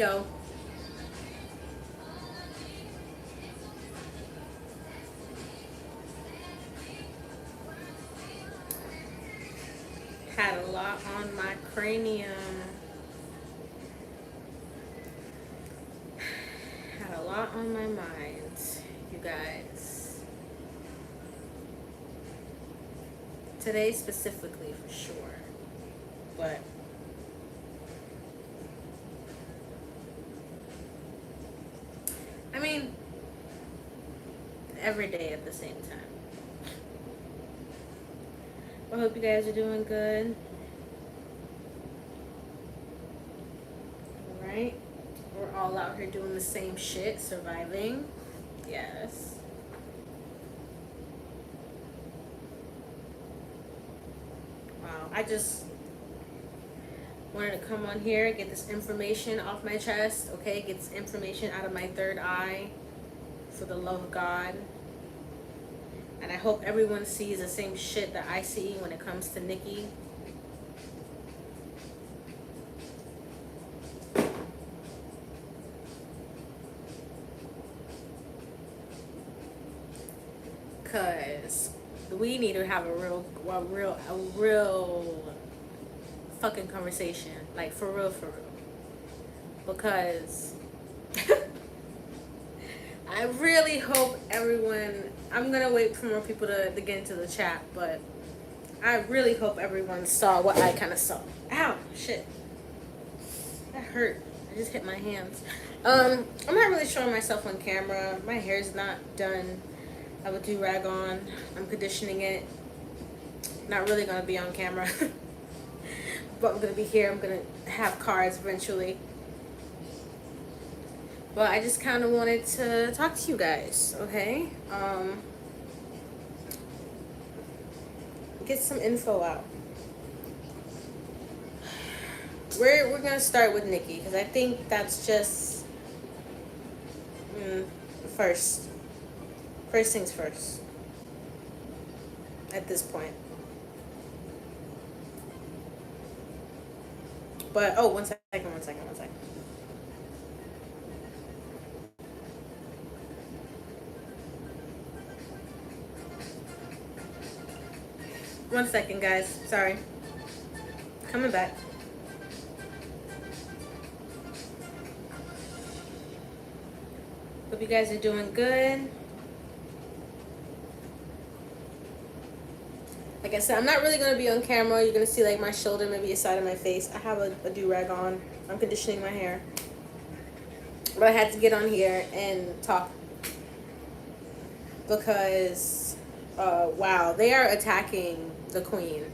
Yo, had a lot on my cranium. Had a lot on my mind, you guys. Today specifically for sure. But I mean, every day at the same time. I hope you guys are doing good. Alright. We're all out here doing the same shit, surviving. Yes. Wow. I just wanted to come on here, get this information off my chest, okay? Get this information out of my third eye for the love of God. And I hope everyone sees the same shit that I see when it comes to Nicki. Cause we need to have a real fucking conversation. Like for real. Because I really hope everyone, I'm gonna wait for more people to get into the chat, but I really hope everyone saw what I kind of saw. Ow, shit. That hurt. I just hit my hands. I'm not really showing myself on camera. My hair's not done. I have a do-rag on. I'm conditioning it. Not really gonna be on camera. But I'm gonna be here. I'm gonna have cards eventually. But I just kind of wanted to talk to you guys, okay? Get some info out. We're gonna start with Nicki because I think that's just first things first at this point. But oh, one second. One second, guys. Sorry. Coming back. Hope you guys are doing good. Like I said, I'm not really going to be on camera. You're going to see like my shoulder, maybe a side of my face. I have a do-rag on. I'm conditioning my hair. But I had to get on here and talk. Because, wow, they are attacking the queen.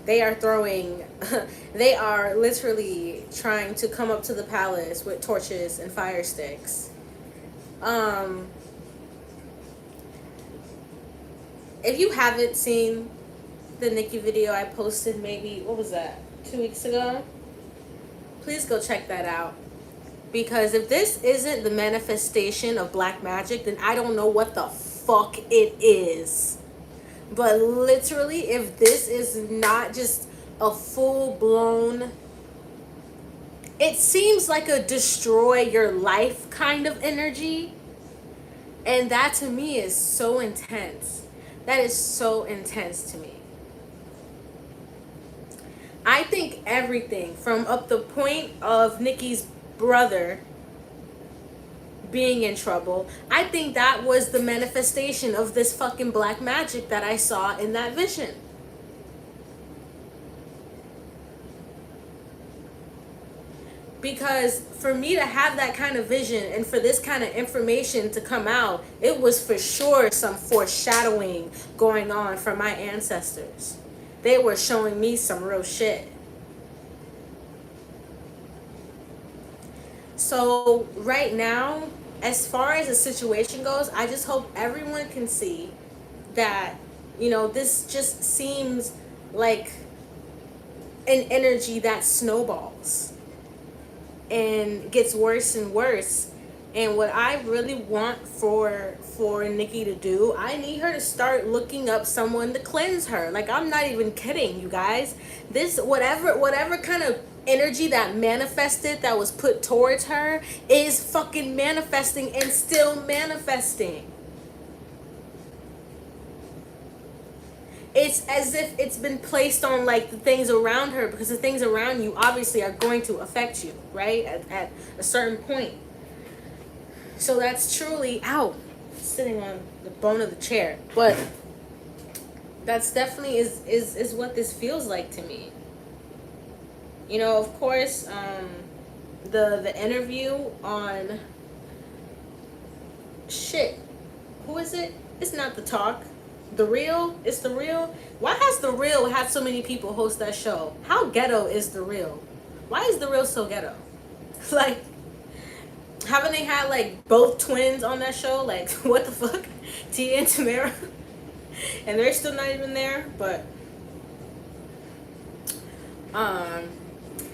They are throwing, they are literally trying to come up to the palace with torches and fire sticks. If you haven't seen the Nicki video I posted maybe, what was that, 2 weeks ago? Please go check that out. Because if this isn't the manifestation of black magic, then I don't know what the fuck it is. But literally, if this is not just a full-blown, it seems like a destroy your life kind of energy. And that to me is so intense. That is so intense to me. I think everything from up the point of Nicki's brother being in trouble, I think that was the manifestation of this fucking black magic that I saw in that vision. Because for me to have that kind of vision and for this kind of information to come out, it was for sure some foreshadowing going on from my ancestors. They were showing me some real shit. So right now, as far as the situation goes, I just hope everyone can see that, you know, this just seems like an energy that snowballs and gets worse and worse. And what I really want for Nicki to do, I need her to start looking up someone to cleanse her. Like, I'm not even kidding, you guys. This whatever kind of energy that manifested, that was put towards her, is fucking manifesting and still manifesting. It's as if it's been placed on like the things around her, because the things around you obviously are going to affect you, right? At a certain point. So that's truly, ow, sitting on the bone of the chair. But that's definitely is what this feels like to me. You know, of course, the interview on shit. Who is it? It's not The Talk. The Real? It's The Real? Why has The Real had so many people host that show? How ghetto is The Real? Why is The Real so ghetto? Like, haven't they had like both twins on that show? Like, what the fuck? Tia and Tamara? And they're still not even there. But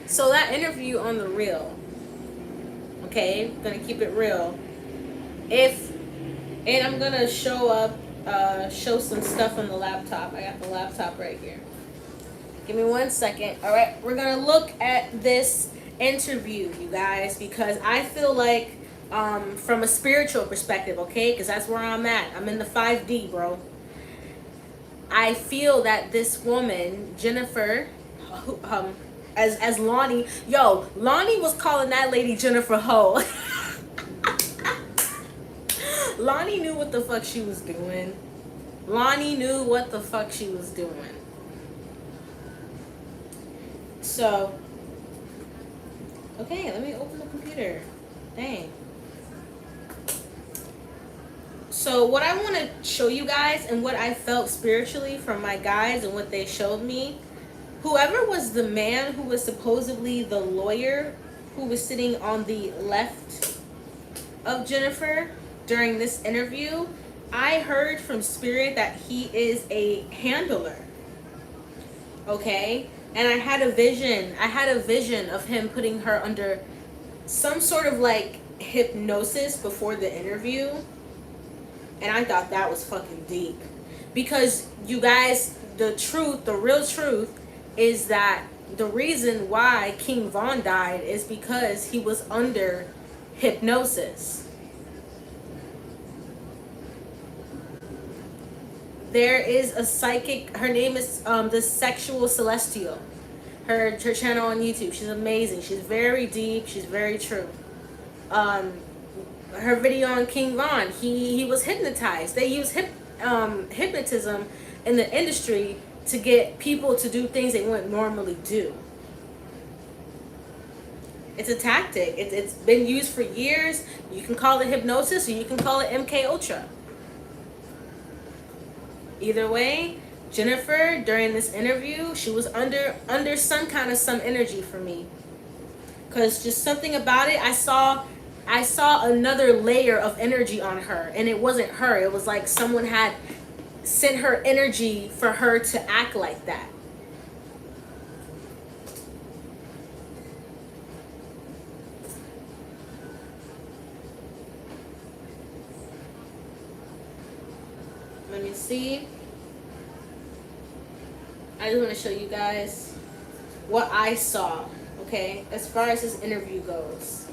so that interview on The Real, okay, I'm gonna keep it real. And I'm gonna show some stuff on the laptop. I got the laptop right here. Give me 1 second. All right, we're gonna look at this interview, you guys, because I feel like from a spiritual perspective, okay, because that's where I'm at. I'm in the 5D, bro. I feel that this woman, Jennifer, as Lonnie, Lonnie was calling that lady Jennifer Ho. Lonnie knew what the fuck she was doing. Lonnie knew what the fuck she was doing. So, okay, let me open the computer. Dang. So what I want to show you guys, and what I felt spiritually from my guys and what they showed me, whoever was the man who was supposedly the lawyer who was sitting on the left of Jennifer during this interview, I heard from spirit that he is a handler. Okay? And I had a vision of him putting her under some sort of like hypnosis before the interview. And I thought that was fucking deep. Because you guys, the real truth is that the reason why King Von died is because he was under hypnosis. There is a psychic, her name is the Sexual Celestial. Her channel on YouTube. She's amazing. She's very deep. She's very true. Her video on King Von, he was hypnotized. They use hypnotism in the industry to get people to do things they wouldn't normally do. It's a tactic. It's been used for years. You can call it hypnosis, or you can call it MK Ultra. Either way, Jennifer, during this interview, she was under some energy for me. Because just something about it, I saw another layer of energy on her. And it wasn't her. It was like someone had sent her energy for her to act like that. Let me see. I just want to show you guys what I saw, okay, as far as this interview goes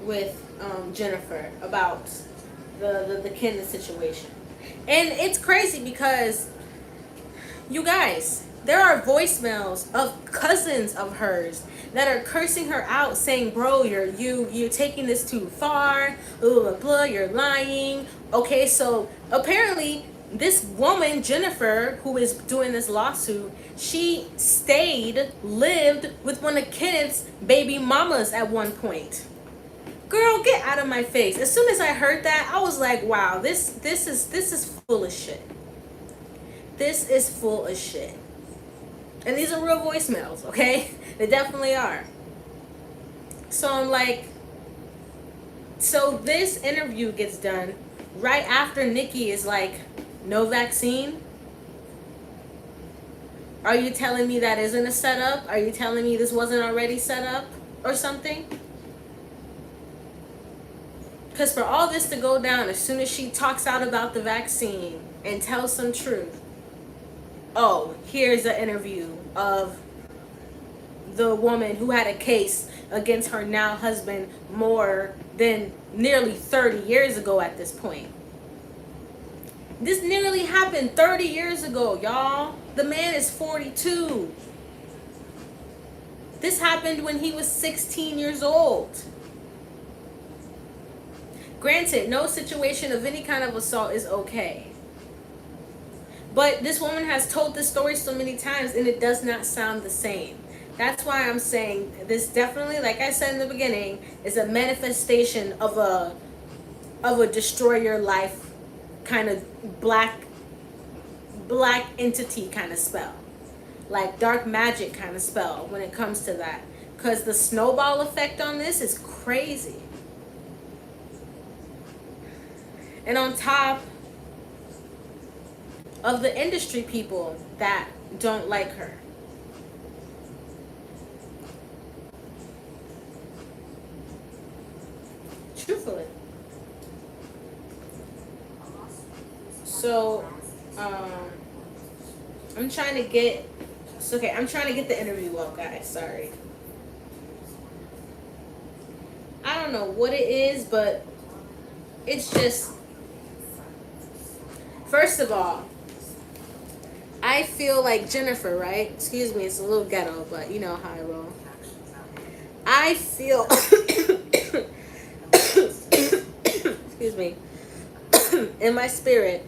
with Jennifer about the Kendall situation. And it's crazy because, you guys, there are voicemails of cousins of hers that are cursing her out, saying, bro, you're taking this too far, blah, blah, blah, you're lying. Okay, so apparently this woman, Jennifer, who is doing this lawsuit, she lived with one of Kenneth's baby mamas at one point. Girl, get out of my face. As soon as I heard that, I was like, wow, this is full of shit. This is full of shit. And these are real voicemails, okay? They definitely are. So I'm like, so this interview gets done right after Nicki is like, no vaccine? Are you telling me that isn't a setup? Are you telling me this wasn't already set up or something? Because for all this to go down, as soon as she talks out about the vaccine and tells some truth, oh, here's an interview of the woman who had a case against her now husband more than nearly 30 years ago at this point. This nearly happened 30 years ago, y'all. The man is 42. This happened when he was 16 years old. Granted, no situation of any kind of assault is okay. But this woman has told this story so many times and it does not sound the same. That's why I'm saying this definitely, like I said in the beginning, is a manifestation of a destroy your life kind of black entity kind of spell. Like dark magic kind of spell when it comes to that. Because the snowball effect on this is crazy. And on top of the industry people that don't like her. Truthfully. So, I'm trying to get, it's okay, I'm trying to get the interview up, guys, sorry. I don't know what it is, but it's just, first of all, I feel like Jennifer, right? Excuse me, it's a little ghetto, but you know how I roll. I feel, excuse me, in my spirit,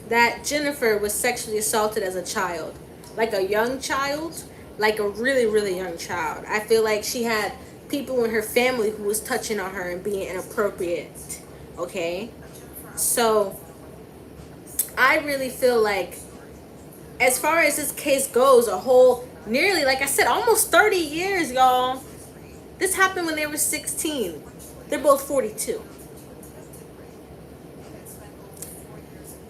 that Jennifer was sexually assaulted as a child. Like a young child, like a really, really young child. I feel like she had people in her family who was touching on her and being inappropriate, okay? So, I really feel like, as far as this case goes, a whole, nearly, like I said, almost 30 years, y'all. This happened when they were 16. They're both 42.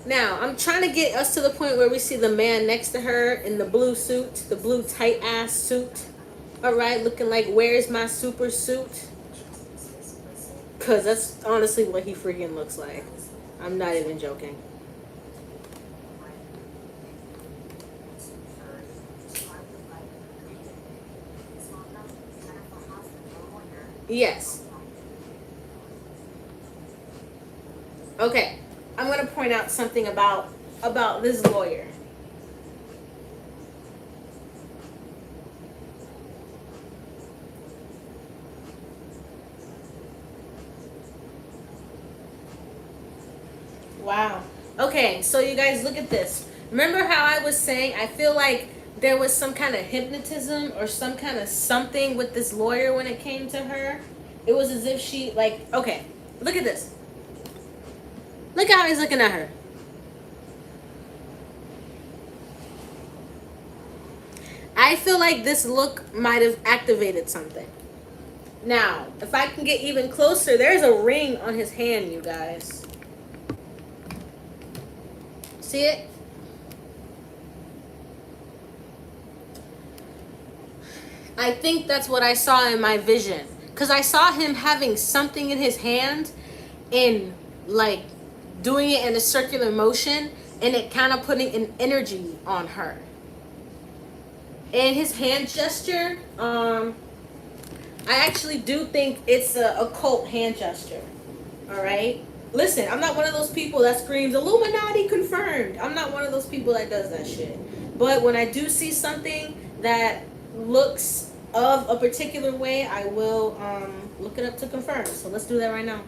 Now, I'm trying to get us to the point where we see the man next to her in the blue suit, the blue tight-ass suit. All right, looking like, where's my super suit? Because that's honestly what he freaking looks like. I'm not even joking. Yes. Okay. I'm going to point out something about this lawyer. Wow. Okay, so you guys look at this. Remember how I was saying I feel like there was some kind of hypnotism or some kind of something with this lawyer when it came to her? It was as if she, like, okay, look at this. Look how he's looking at her. I feel like this look might have activated something. Now, if I can get even closer, there's a ring on his hand, you guys. See it? I think that's what I saw in my vision. Because I saw him having something in his hand and, like, doing it in a circular motion, and it kind of putting an energy on her. And his hand gesture, I actually do think it's a occult hand gesture. All right? Listen, I'm not one of those people that screams, Illuminati confirmed. I'm not one of those people that does that shit. But when I do see something that looks of a particular way, I will look it up to confirm. So let's do that right now.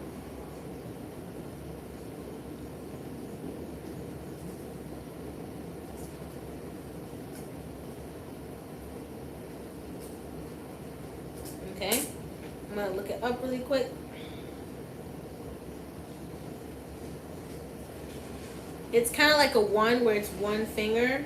Okay, I'm gonna look it up really quick. It's kind of like a one where it's one finger.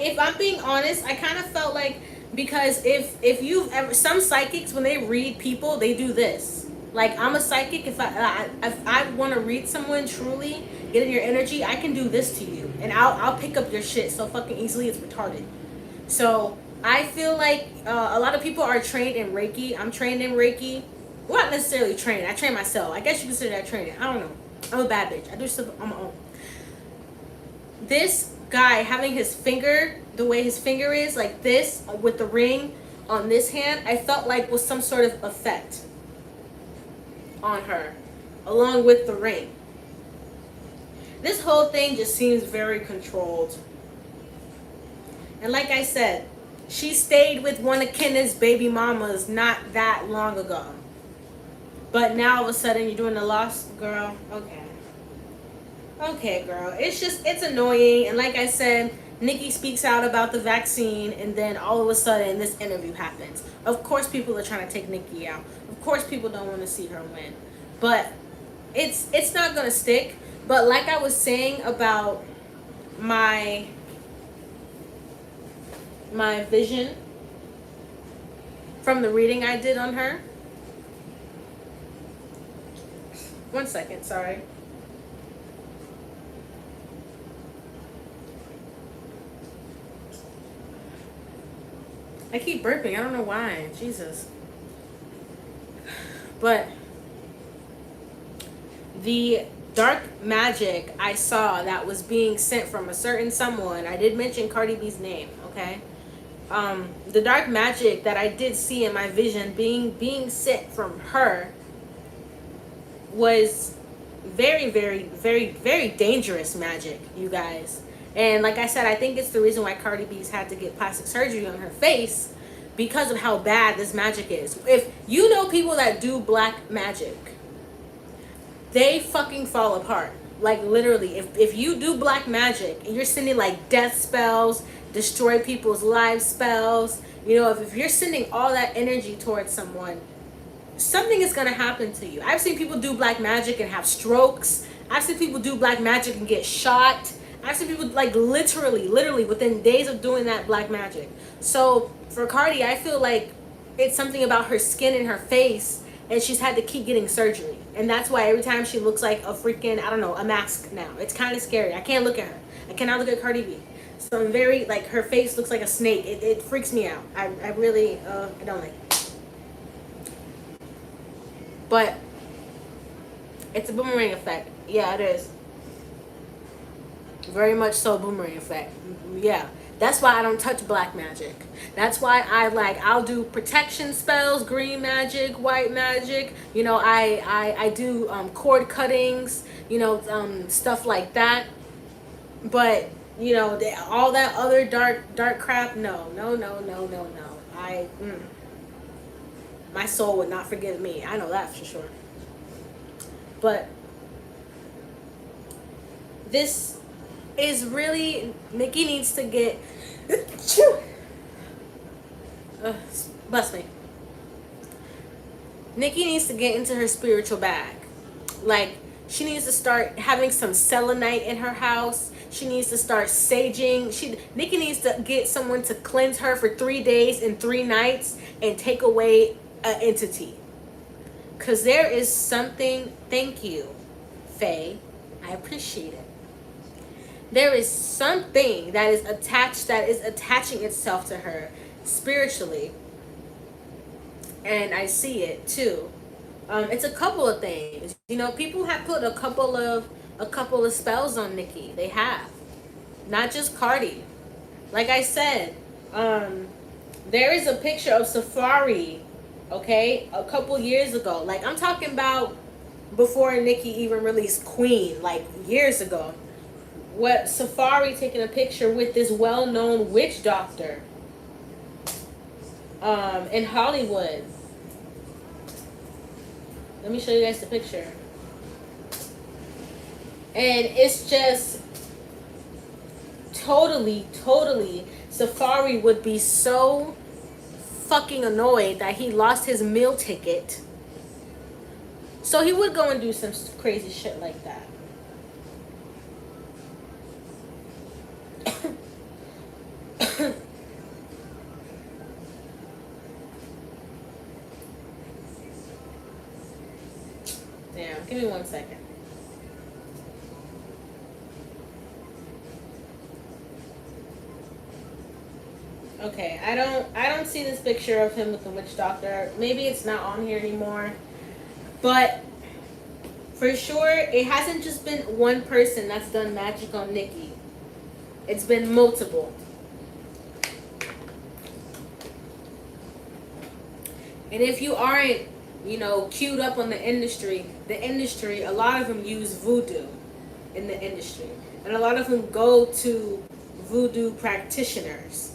If I'm being honest, I kind of felt like, because if you've ever, some psychics, when they read people, they do this. Like, I'm a psychic. If I want to read someone truly, get in your energy, I can do this to you, and I'll pick up your shit so fucking easily, it's retarded. So I feel like a lot of people are trained in Reiki. I'm trained in Reiki. Well, not necessarily trained. I train myself. I guess you consider that training. I don't know. I'm a bad bitch. I do stuff on my own. This guy having his finger, the way his finger is, like this, with the ring on this hand, I felt like was some sort of effect on her, along with the ring. This whole thing just seems very controlled. And like I said, she stayed with one of Kenneth's baby mamas not that long ago. But now all of a sudden you're doing the lost girl. Okay. Okay, girl. It's annoying. And like I said, Nicki speaks out about the vaccine, and then all of a sudden this interview happens. Of course people are trying to take Nicki out. Of course people don't want to see her win. But it's not gonna stick. But like I was saying about my vision from the reading I did on her. 1 second, sorry. I keep burping. I don't know why. Jesus. But the dark magic I saw that was being sent from a certain someone, I did mention Cardi B's name, okay? The dark magic that I did see in my vision being sent from her was very, very, very, very dangerous magic, you guys. And like I said, I think it's the reason why Cardi B's had to get plastic surgery on her face, because of how bad this magic is. If you know people that do black magic, they fucking fall apart. Like literally, if you do black magic and you're sending like death spells, destroy people's lives spells, you know, if you're sending all that energy towards someone, something is gonna happen to you. I've seen people do black magic and have strokes. I've seen people do black magic and get shot. I've seen people like literally within days of doing that black magic. So for Cardi, I feel like it's something about her skin and her face, and she's had to keep getting surgery. And that's why every time she looks like a freaking, I don't know, a mask now. It's kind of scary. I can't look at her. I cannot look at Cardi B. So I'm very, like, her face looks like a snake. It freaks me out. I really, I don't like it. But it's a boomerang effect. Yeah, it is. Very much so, boomerang effect. Yeah. That's why I don't touch black magic. That's why I'll do protection spells, green magic, white magic. You know, I do cord cuttings, you know, stuff like that. But, you know, all that other dark crap, no. My soul would not forgive me. I know that for sure. But this is really, Nicki needs to get bless me. Nicki needs to get into her spiritual bag. Like, she needs to start having some selenite in her house. She needs to start saging. Nicki needs to get someone to cleanse her for 3 days and 3 nights and take away an entity. Because there is something, thank you, Faye. I appreciate it. There is something that is attaching itself to her spiritually. And I see it too. It's a couple of things. You know, people have put a couple of spells on Nicki. They have. Not just Cardi. Like I said, there is a picture of Safari, okay, a couple years ago. Like, I'm talking about before Nicki even released Queen, like years ago. What Safari taking a picture with this well-known witch doctor in Hollywood. Let me show you guys the picture. And it's just totally Safari would be so fucking annoyed that he lost his meal ticket. So he would go and do some crazy shit like that. Damn, give me 1 second. Okay, I don't see this picture of him with the witch doctor. Maybe it's not on here anymore. But for sure, it hasn't just been one person that's done magic on Nicki. It's been multiple. And if you aren't, queued up on the industry, a lot of them use voodoo in the industry. And a lot of them go to voodoo practitioners.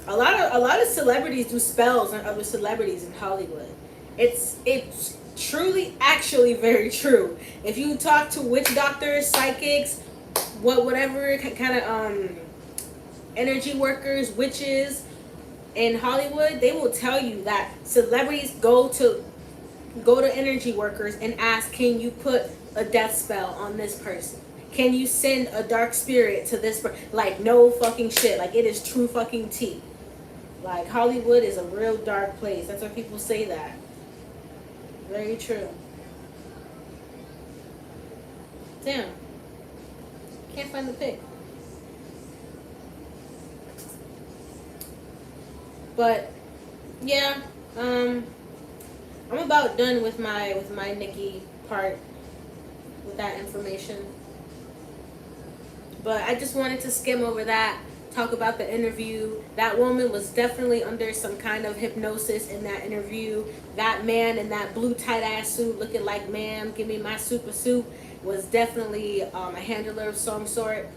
A lot of celebrities do spells on other celebrities in Hollywood. It's truly, actually very true. If you talk to witch doctors, psychics, whatever kind of energy workers, witches in Hollywood, they will tell you that celebrities go to energy workers and ask, can you put a death spell on this person? Can you send a dark spirit to this person? Like, no fucking shit. Like, it is true fucking tea. Like, Hollywood is a real dark place. That's why people say that. Very true. Damn. Can't find the pic. But yeah, I'm about done with my Nicki part with that information. But I just wanted to skim over that, talk about the interview. That woman was definitely under some kind of hypnosis in that interview. That man in that blue tight ass suit looking like, ma'am, give me my super suit, was definitely a handler of some sort.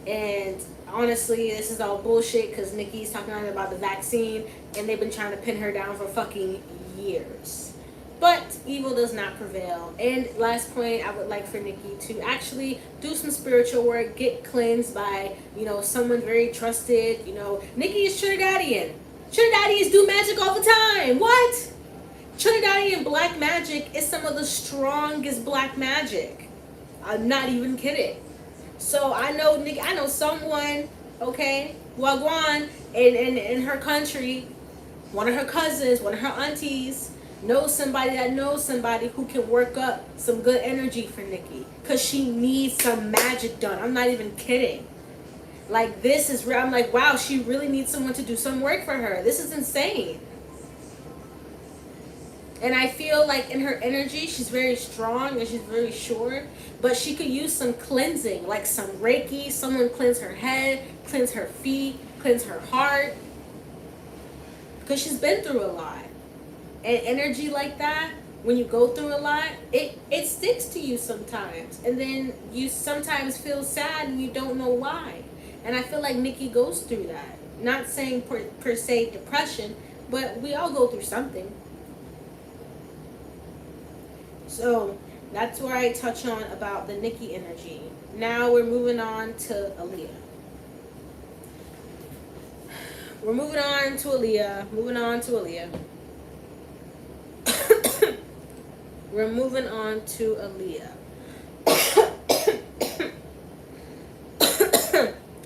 And honestly, this is all bullshit because Nicki's talking about the vaccine and they've been trying to pin her down for fucking years. But evil does not prevail. And last point, I would like for Nicki to actually do some spiritual work, get cleansed by, someone very trusted. Nicki is Trinidadian. Trinidadians do magic all the time. What? Trinidadian black magic is some of the strongest black magic. I'm not even kidding. So I know Nicki, I know someone, okay, Wagwan, in her country, one of her cousins, one of her aunties, knows somebody who can work up some good energy for Nicki. Because she needs some magic done. I'm not even kidding. Like, this is real. I'm like, wow, she really needs someone to do some work for her. This is insane. And I feel like in her energy, she's very strong and she's very sure. But she could use some cleansing, like some Reiki. Someone cleanse her head, cleanse her feet, cleanse her heart. Because she's been through a lot. And energy like that, when you go through a lot, it sticks to you sometimes. And then you sometimes feel sad and you don't know why. And I feel like Nicki goes through that. Not saying per se depression, but we all go through something. So that's where I touch on about the Nicki energy. Now we're moving on to Aaliyah. Moving on to Aaliyah. We're moving on to Aaliyah.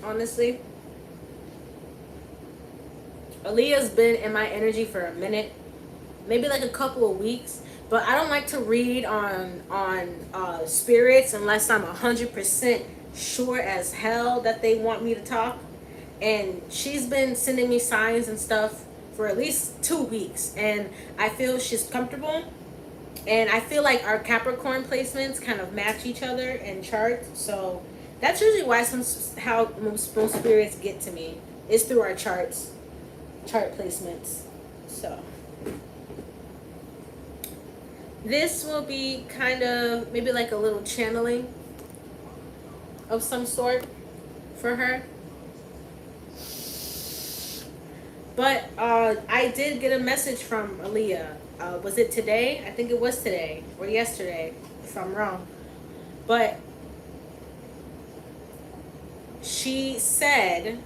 Honestly, Aaliyah's been in my energy for a minute, maybe like a couple of weeks. But I don't like to read on spirits unless I'm 100% sure as hell that they want me to talk. And she's been sending me signs and stuff for at least 2 weeks. And I feel she's comfortable. And I feel like our Capricorn placements kind of match each other in charts. So that's usually why how most spirits get to me is through our chart placements. So this will be kind of maybe like a little channeling of some sort for her. But I did get a message from Aaliyah. Was it today? I think it was today or yesterday, if I'm wrong. But she said,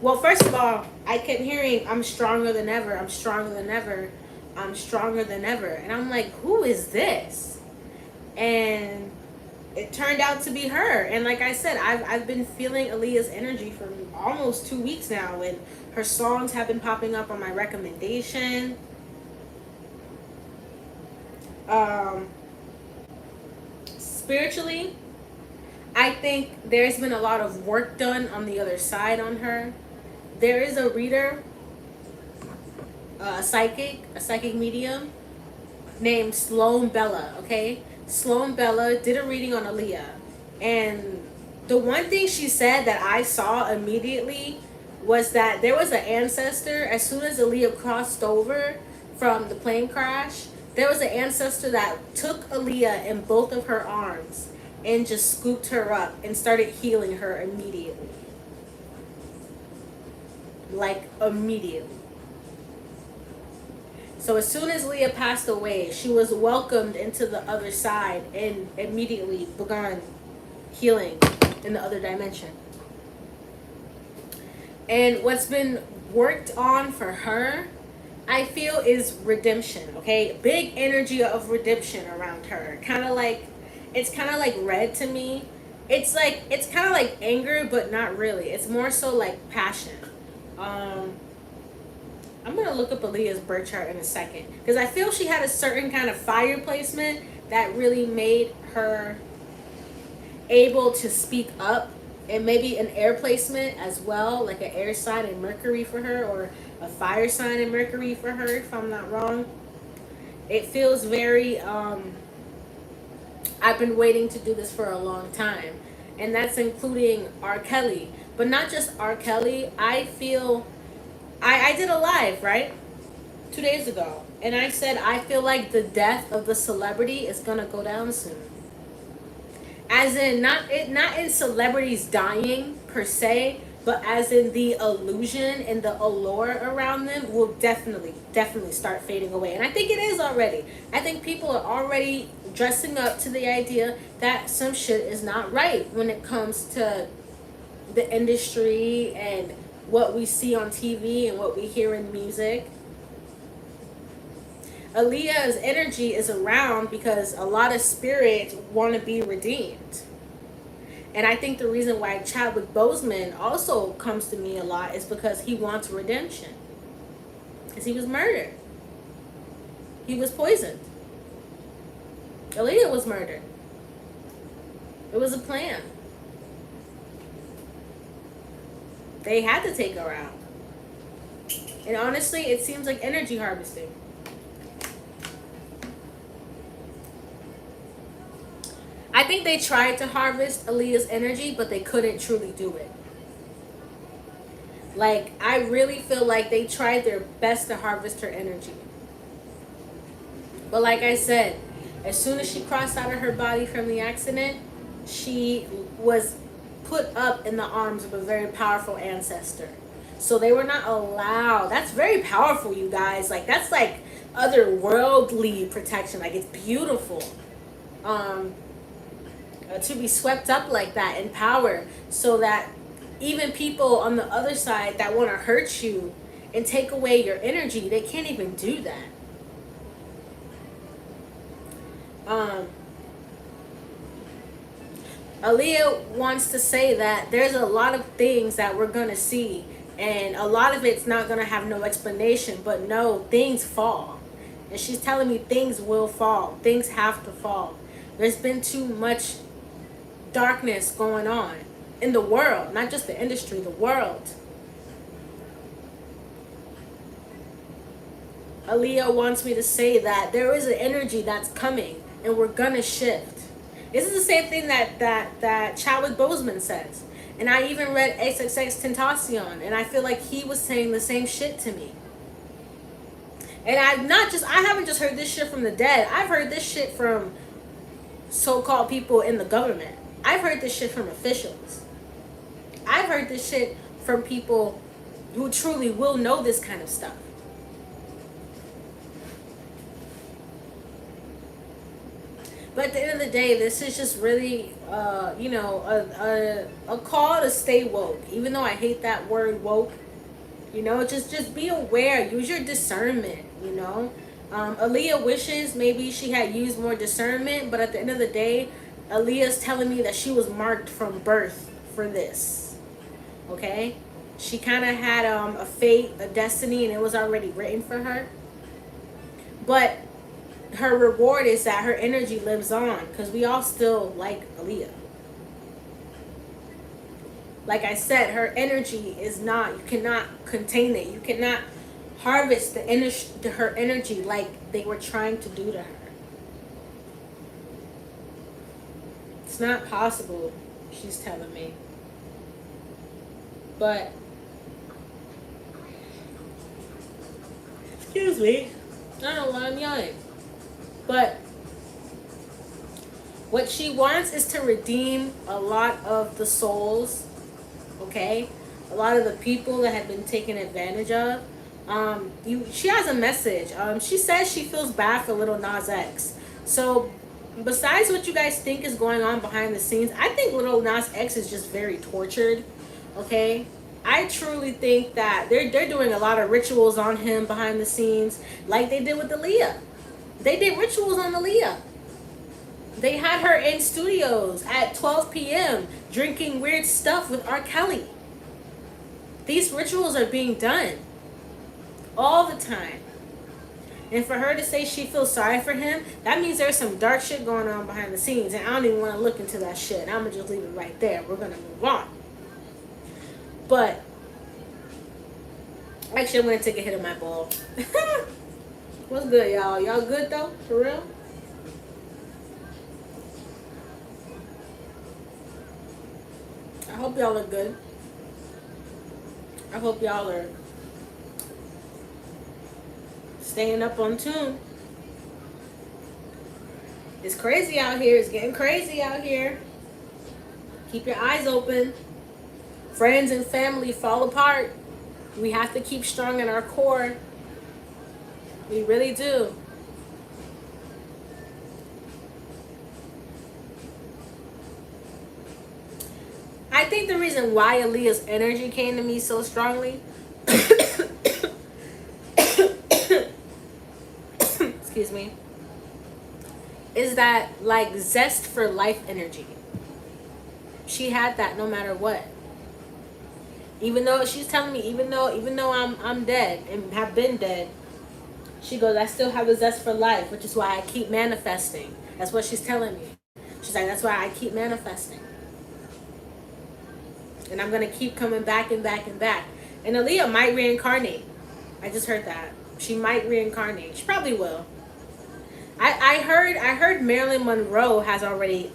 well, first of all, I kept hearing, I'm stronger than ever, I'm stronger than ever, I'm stronger than ever. And I'm like, who is this? And it turned out to be her. And like I said, I've been feeling Aaliyah's energy for almost 2 weeks now. And her songs have been popping up on my recommendation. Spiritually, I think there's been a lot of work done on the other side on her. There is a reader, a psychic medium named Sloan Bella, okay? Sloan Bella did a reading on Aaliyah, and The one thing she said that I saw immediately was that there was an ancestor. As soon as Aaliyah crossed over from the plane crash, there was an ancestor that took Aaliyah in both of her arms and just scooped her up and started healing her immediately. Like, immediately. So as soon as Leah passed away, she was welcomed into the other side and immediately began healing in the other dimension. And what's been worked on for her, I feel, is redemption. Okay, big energy of redemption around her. It's kind of like red to me. It's kind of like anger, but not really. It's more so like passion. I'm gonna look up Aaliyah's birth chart in a second because I feel she had a certain kind of fire placement that really made her able to speak up, and maybe an air placement as well, like an air sign in Mercury for her, or a fire sign in Mercury for her, if I'm not wrong. It feels very I've been waiting to do this for a long time, and that's including R. Kelly, but not just R. Kelly. I feel I did a live, right, 2 days ago, and I said I feel like the death of the celebrity is gonna go down soon. As in, not in celebrities dying per se, but as in the illusion and the allure around them will definitely start fading away. And I think it is already. I think people are already dressing up to the idea that some shit is not right when it comes to the industry and what we see on TV and what we hear in music. Aaliyah's energy is around because a lot of spirits want to be redeemed. And I think the reason why Chadwick Boseman also comes to me a lot is because he wants redemption. Because he was murdered. He was poisoned. Aaliyah was murdered. It was a plan. They had to take her out. And honestly, it seems like energy harvesting. I think they tried to harvest Aaliyah's energy, but they couldn't truly do it. Like, I really feel like they tried their best to harvest her energy. But like I said, as soon as she crossed out of her body from the accident, she was put up in the arms of a very powerful ancestor. So they were not allowed. That's very powerful, you guys. Like, that's like otherworldly protection. Like, it's beautiful. To be swept up like that in power, so that even people on the other side that want to hurt you and take away your energy, they can't even do that. Aaliyah wants to say that there's a lot of things that we're gonna see, and a lot of it's not gonna have no explanation, but no, things fall. And she's telling me things will fall. Things have to fall. There's been too much darkness going on in the world, not just the industry, the world. Aaliyah wants me to say that there is an energy that's coming and we're gonna shift. This is the same thing that Chadwick Boseman says. And I even read XXXTentacion, and I feel like he was saying the same shit to me. And I haven't just heard this shit from the dead. I've heard this shit from so-called people in the government. I've heard this shit from officials. I've heard this shit from people who truly will know this kind of stuff. But at the end of the day, this is just really, a call to stay woke. Even though I hate that word woke, just be aware. Use your discernment, Aaliyah wishes maybe she had used more discernment, but at the end of the day, Aaliyah's telling me that she was marked from birth for this. Okay? She kind of had a fate, a destiny, and it was already written for her. But her reward is that her energy lives on, because we all still like Aaliyah. Like I said, her energy is not, you cannot contain it. You cannot harvest her energy like they were trying to do to her. It's not possible. she's telling me. But excuse me, I don't know why I'm yelling. But what she wants is to redeem a lot of the souls, okay? A lot of the people that have been taken advantage of. She has a message. She says she feels bad for Lil Nas X. So, besides what you guys think is going on behind the scenes, I think Lil Nas X is just very tortured, okay? I truly think that they're doing a lot of rituals on him behind the scenes, like they did with Aaliyah. They did rituals on Aaliyah. They had her in studios at 12 p.m. drinking weird stuff with R. Kelly. These rituals are being done all the time. And for her to say she feels sorry for him, that means there's some dark shit going on behind the scenes. And I don't even want to look into that shit. I'm going to just leave it right there. We're going to move on. But, actually, I'm going to take a hit of my ball. What's good, y'all? Y'all good, though? For real? I hope y'all are good. I hope y'all are staying up on tune. It's crazy out here. It's getting crazy out here. Keep your eyes open. Friends and family fall apart. We have to keep strong in our core. We really do. I think the reason why Aaliyah's energy came to me so strongly excuse me, is that like zest for life energy. She had that no matter what. Even though she's telling me, even though I'm dead and have been dead, she goes, I still have a zest for life, which is why I keep manifesting. That's what she's telling me. She's like, that's why I keep manifesting. And I'm gonna keep coming back and back and back. And Aaliyah might reincarnate. I just heard that. She might reincarnate. She probably will. I heard Marilyn Monroe has already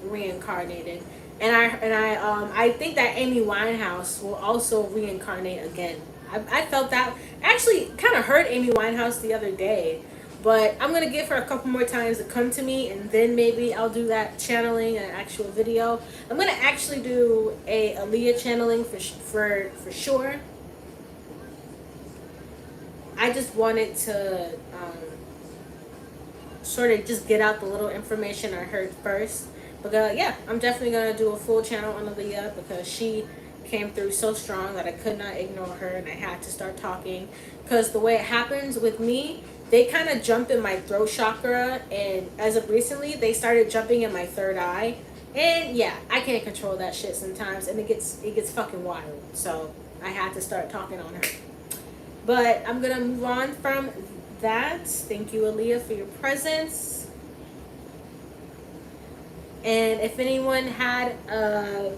reincarnated. And I think that Amy Winehouse will also reincarnate again. I felt that. I actually kind of heard Amy Winehouse the other day. But I'm going to give her a couple more times to come to me, and then maybe I'll do that channeling an actual video. I'm going to actually do a Aaliyah channeling for sure. I just wanted to sort of just get out the little information I heard first. But yeah, I'm definitely going to do a full channel on Aaliyah because she came through so strong that I could not ignore her, and I had to start talking. Because the way it happens with me, they kind of jump in my throat chakra, and as of recently, they started jumping in my third eye. And yeah, I can't control that shit sometimes, and it gets fucking wild. So I had to start talking on her. But I'm gonna move on from that. Thank you, Aaliyah, for your presence. And if anyone had a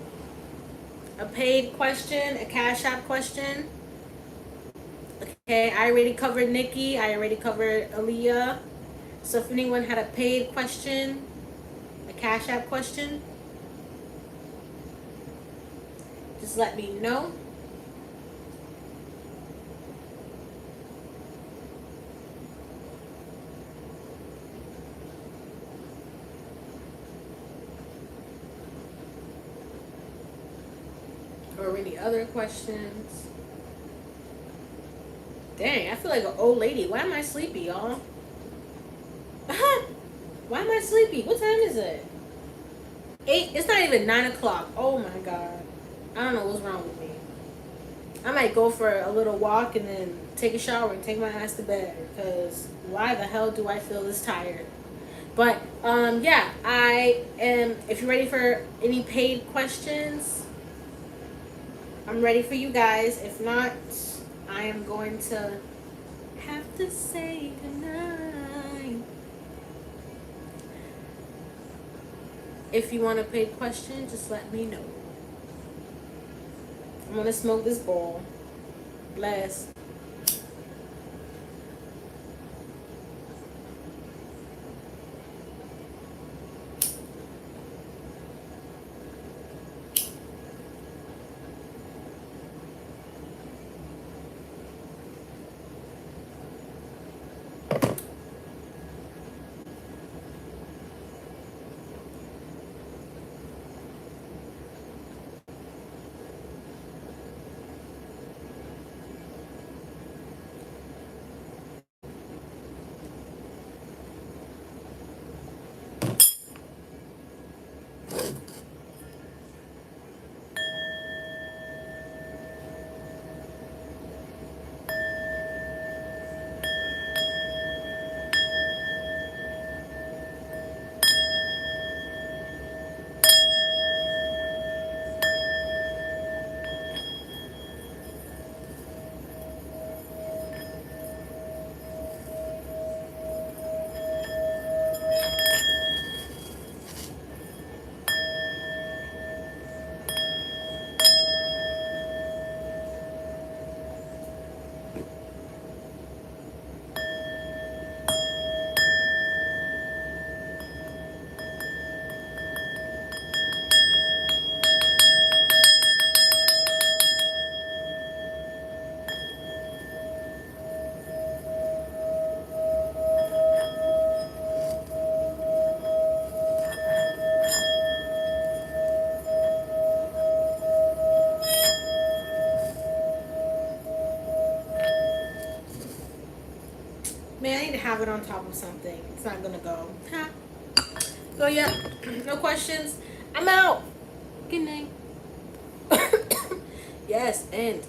paid question, a Cash App question. Okay, I already covered Nicki. I already covered Aaliyah. So if anyone had a paid question, a Cash App question, just let me know. Or any other questions. Dang, I feel like an old lady. Why am I sleepy, y'all? Why am I sleepy? What time is it? 8. It's not even 9 o'clock. Oh my god. I don't know what's wrong with me. I might go for a little walk and then take a shower and take my ass to bed. Because why the hell do I feel this tired? But, yeah. I am, if you're ready for any paid questions, I'm ready for you guys. If not, I am going to have to say goodnight. If you want a paid question, just let me know. I'm going to smoke this bowl. Bless. Man, I need to have it on top of something. It's not gonna go. Huh. So yeah, no questions. I'm out. Good night. Yes, and